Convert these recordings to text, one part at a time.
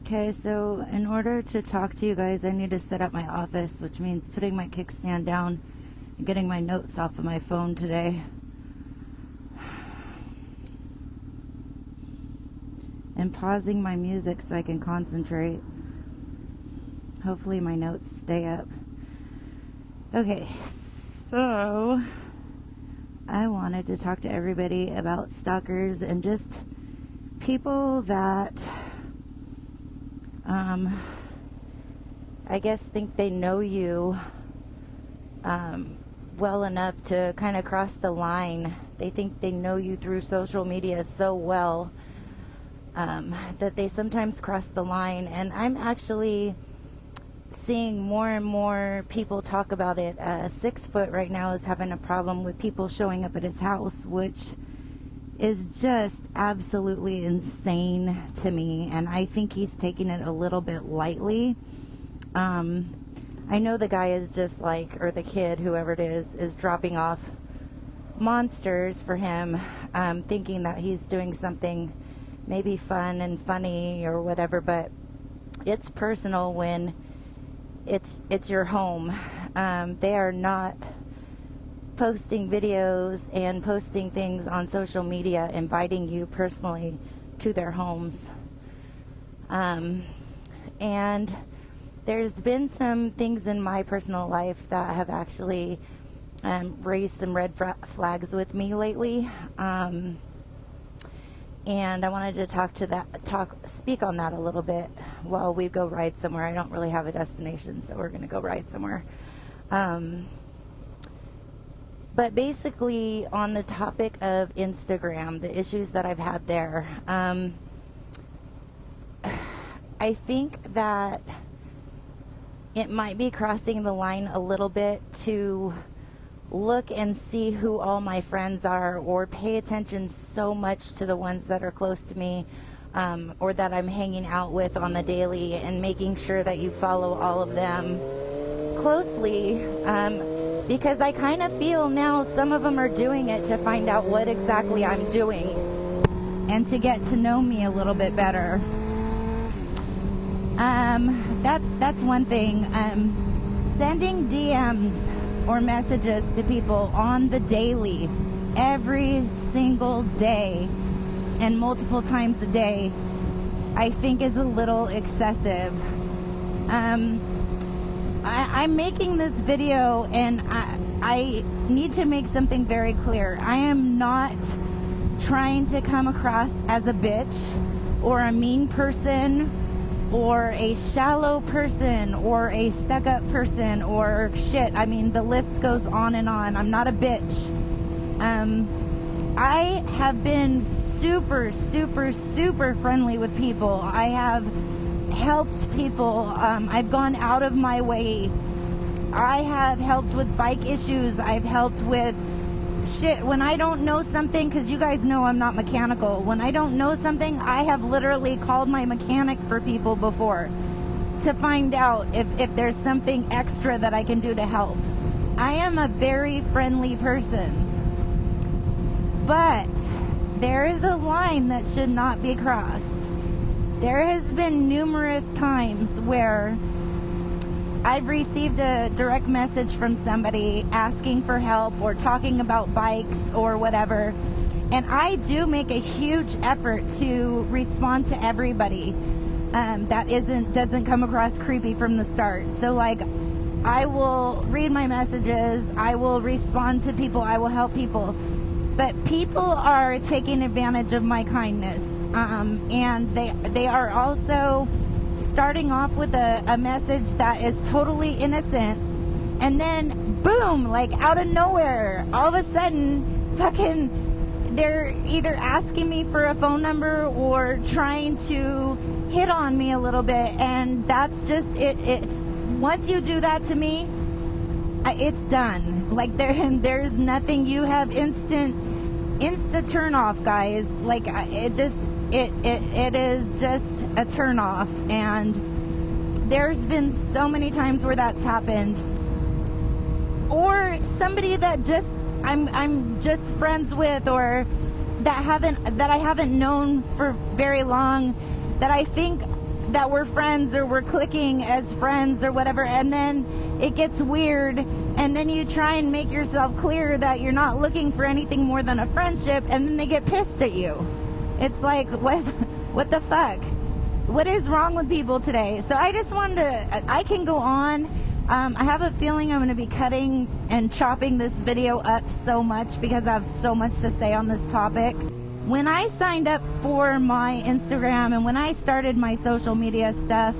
Okay, so in order to talk to you guys, I need to set up my office, which means putting my kickstand down and getting my notes off of my phone today. And pausing my music so I can concentrate. Hopefully my notes stay up. Okay, so I wanted to talk to everybody about stalkers and just people that I guess think they know you well enough to kind of cross the line. They think they know you through social media so well that they sometimes cross the line. And I'm actually seeing more and more people talk about it. 6 Foot right now is having a problem with people showing up at his house, which is just absolutely insane to me, and I think he's taking it a little bit lightly. I know the guy is just like, or the kid, whoever it is dropping off monsters for him, thinking that he's doing something maybe fun and funny or whatever, but it's personal when it's your home. They are not posting videos and posting things on social media, inviting you personally to their homes. And there's been some things in my personal life that have actually raised some red flags with me lately. And I wanted to speak on that a little bit while we go ride somewhere. I don't really have a destination, so we're going to go ride somewhere. But basically, on the topic of Instagram, the issues that I've had there, I think that it might be crossing the line a little bit to look and see who all my friends are, or pay attention so much to the ones that are close to me, or that I'm hanging out with on the daily, and making sure that you follow all of them closely. Because I kind of feel now some of them are doing it to find out what exactly I'm doing and to get to know me a little bit better. That's one thing. Sending DMs or messages to people on the daily, every single day and multiple times a day, I think is a little excessive. I'm making this video, and I need to make something very clear. I am not trying to come across as a bitch or a mean person or a shallow person or a stuck-up person or shit. I mean, the list goes on and on. I'm not a bitch. I have been super, super, super friendly with people. I have helped people. I've gone out of my way. I have helped with bike issues. I've helped with shit when I don't know something, because you guys know I'm not mechanical. When I don't know something, I have literally called my mechanic for people before to find out if there's something extra that I can do to help. I am a very friendly person, but there is a line that should not be crossed. There has been numerous times where I've received a direct message from somebody asking for help or talking about bikes or whatever, and I do make a huge effort to respond to everybody that doesn't come across creepy from the start. So like, I will read my messages, I will respond to people, I will help people, but people are taking advantage of my kindness. And they are also starting off with a message that is totally innocent, and then boom, like out of nowhere, all of a sudden, fucking, they're either asking me for a phone number or trying to hit on me a little bit, and that's just it. Once you do that to me, it's done. Like there's nothing. You have instant turn off, guys. Like it is just a turn off, and there's been so many times where that's happened. Or somebody that just I'm just friends with, or that I haven't known for very long, that I think that we're friends or we're clicking as friends or whatever, and then it gets weird, and then you try and make yourself clear that you're not looking for anything more than a friendship, and then they get pissed at you. It's like, what the fuck? What is wrong with people today? So I just wanted to, I can go on. I have a feeling I'm going to be cutting and chopping this video up so much because I have so much to say on this topic. When I signed up for my Instagram and when I started my social media stuff,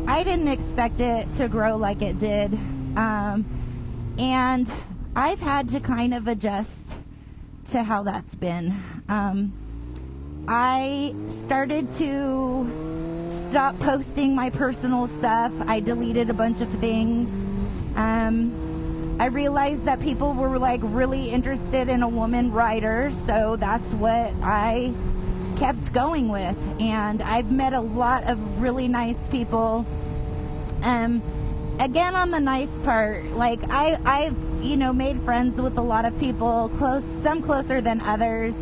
I didn't expect it to grow like it did. And I've had to kind of adjust to how that's been. I started to stop posting my personal stuff. I deleted a bunch of things. I realized that people were like really interested in a woman writer, so that's what I kept going with. And I've met a lot of really nice people. Again, on the nice part, like I've made friends with a lot of people, some closer than others.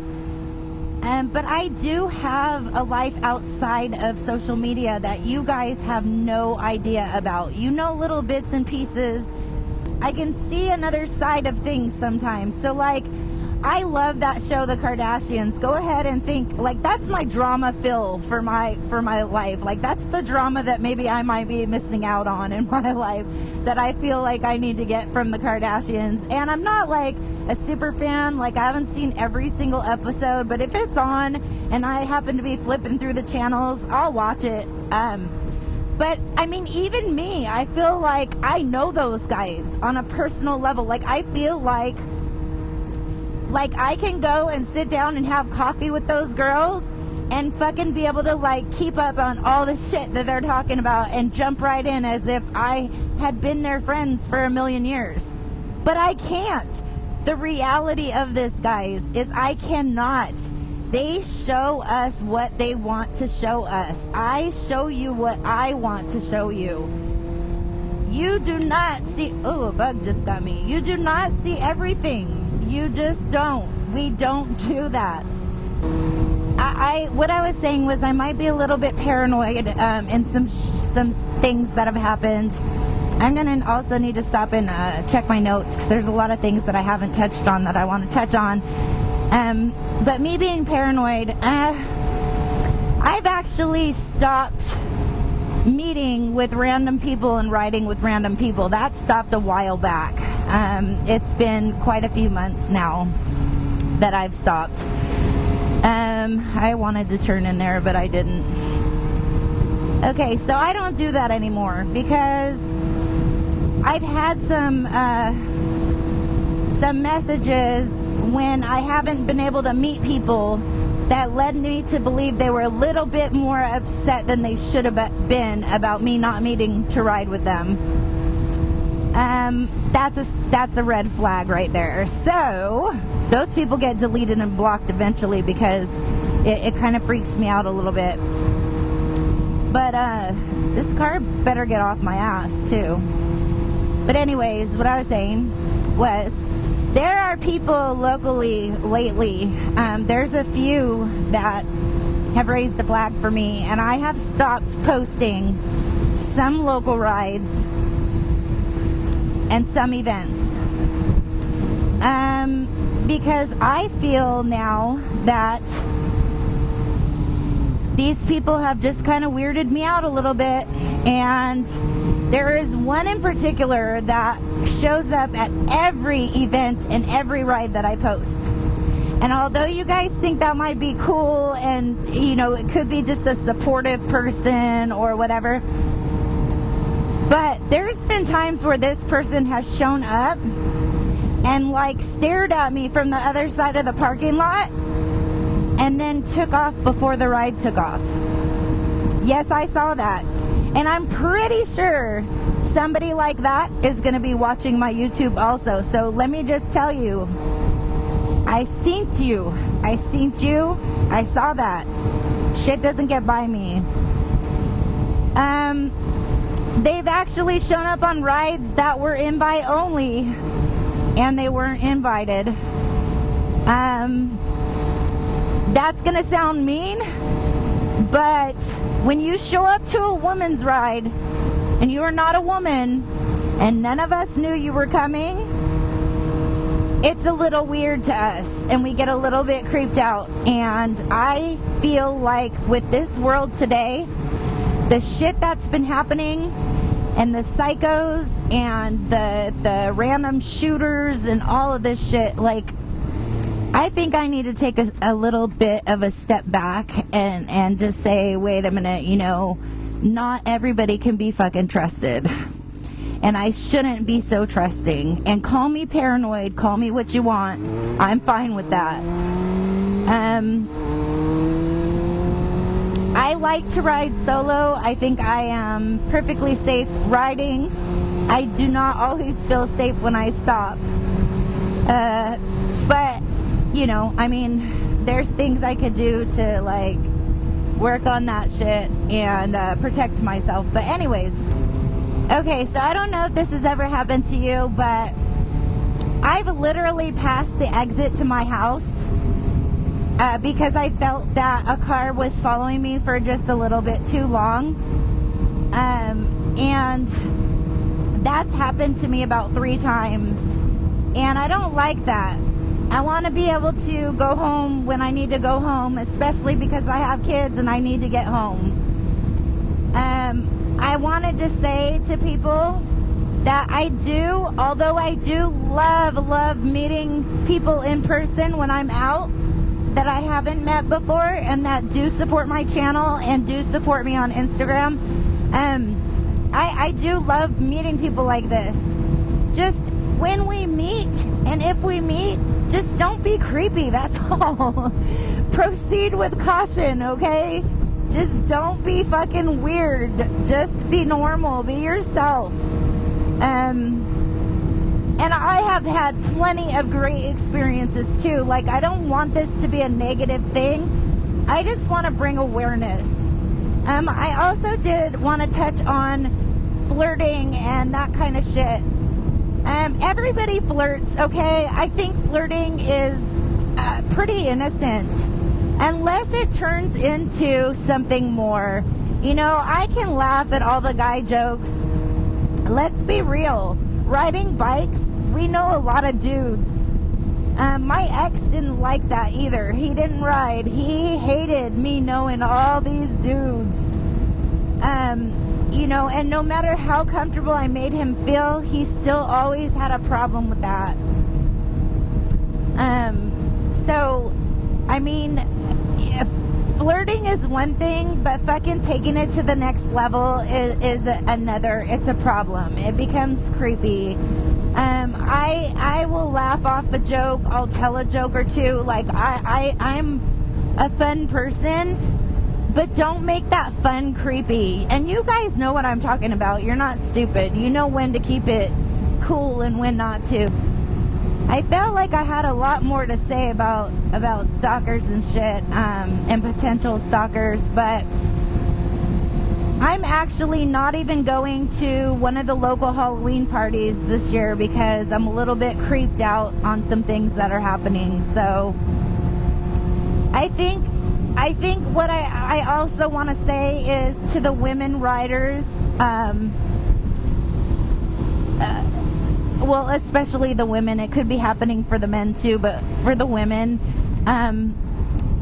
But I do have a life outside of social media that you guys have no idea about. Little bits and pieces. I can see another side of things sometimes. So like, I love that show, The Kardashians. Go ahead and think, like, that's my drama fill for my life. Like, that's the drama that maybe I might be missing out on in my life that I feel like I need to get from The Kardashians. And I'm not like a super fan. Like, I haven't seen every single episode, but if it's on and I happen to be flipping through the channels, I'll watch it. But I mean, even me, I feel like I know those guys on a personal level. Like, I feel like I can go and sit down and have coffee with those girls and fucking be able to like keep up on all the shit that they're talking about and jump right in as if I had been their friends for a million years. But I can't. The reality of this, guys, is I cannot. They show us what they want to show us. I show you what I want to show you. You do not see... Oh, a bug just got me. You do not see everything. You just don't. We don't do that. What I was saying was I might be a little bit paranoid in some things that have happened. I'm going to also need to stop and check my notes because there's a lot of things that I haven't touched on that I want to touch on. But me being paranoid, I've actually stopped meeting with random people and riding with random people. That stopped a while back. It's been quite a few months now that I've stopped. I wanted to turn in there, but I didn't. Okay, so I don't do that anymore because I've had some messages when I haven't been able to meet people that led me to believe they were a little bit more upset than they should have been about me not meeting to ride with them. That's a red flag right there. So those people get deleted and blocked eventually because it kind of freaks me out a little bit. But this car better get off my ass too. But anyways, what I was saying was there are people locally lately, there's a few that have raised a flag for me, and I have stopped posting some local rides and some events. Because I feel now that these people have just kind of weirded me out a little bit, and there is one in particular that shows up at every event and every ride that I post. And although you guys think that might be cool and, it could be just a supportive person or whatever, but there's been times where this person has shown up and like stared at me from the other side of the parking lot and then took off before the ride took off. Yes, I saw that. And I'm pretty sure somebody like that is going to be watching my YouTube also. So let me just tell you, I seen you. I saw that. Shit doesn't get by me. They've actually shown up on rides that were invite only, and they weren't invited. That's going to sound mean, But when you show up to a woman's ride and you are not a woman and none of us knew you were coming, it's a little weird to us and we get a little bit creeped out. And I feel like with this world today, the shit that's been happening and the psychos and the random shooters and all of this shit, like, I think I need to take a little bit of a step back and just say, wait a minute, you know, not everybody can be fucking trusted. And I shouldn't be so trusting. And call me paranoid, call me what you want. I'm fine with that. I like to ride solo. I think I am perfectly safe riding. I do not always feel safe when I stop. But, you know, I mean, there's things I could do to, like, work on that shit and protect myself. But anyways, okay, so I don't know if this has ever happened to you, but I've literally passed the exit to my house because I felt that a car was following me for just a little bit too long. And that's happened to me about 3 times. And I don't like that. I want to be able to go home when I need to go home, especially because I have kids and I need to get home. I wanted to say to people that although I do love meeting people in person when I'm out that I haven't met before and that do support my channel and do support me on Instagram. I do love meeting people like this. Just when we meet, and if we meet, just don't be creepy, that's all. Proceed with caution, okay? Just don't be fucking weird. Just be normal, be yourself. And I have had plenty of great experiences too. Like, I don't want this to be a negative thing. I just want to bring awareness. I also did want to touch on flirting and that kind of shit. Everybody flirts, okay? I think flirting is pretty innocent. Unless it turns into something more. You know, I can laugh at all the guy jokes. Let's be real. Riding bikes, we know a lot of dudes. My ex didn't like that either. He didn't ride. He hated me knowing all these dudes. You know, and no matter how comfortable I made him feel, he still always had a problem with that. So, I mean, flirting is one thing, but fucking taking it to the next level is another. It's a problem. It becomes creepy. I will laugh off a joke. I'll tell a joke or two. Like, I'm a fun person, but don't make that fun creepy. And you guys know what I'm talking about. You're not stupid. You know when to keep it cool and when not to. I felt like I had a lot more to say about stalkers and shit, and potential stalkers, but I'm actually not even going to one of the local Halloween parties this year because I'm a little bit creeped out on some things that are happening. So I think what I also want to say is to the women riders, well, especially the women. It could be happening for the men too, but for the women,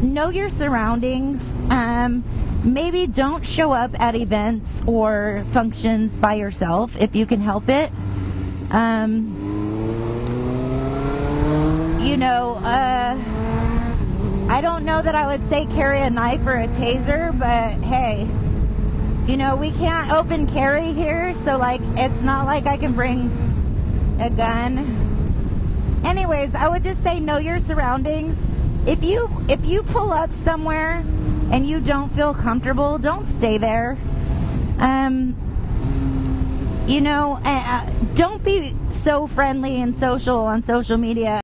know your surroundings. Maybe don't show up at events or functions by yourself if you can help it. You know, I don't know that I would say carry a knife or a taser, but hey, you know, we can't open carry here, so like, it's not like I can bring a gun. Anyways, I would just say know your surroundings. If you pull up somewhere and you don't feel comfortable, don't stay there. You know, don't be so friendly and social on social media.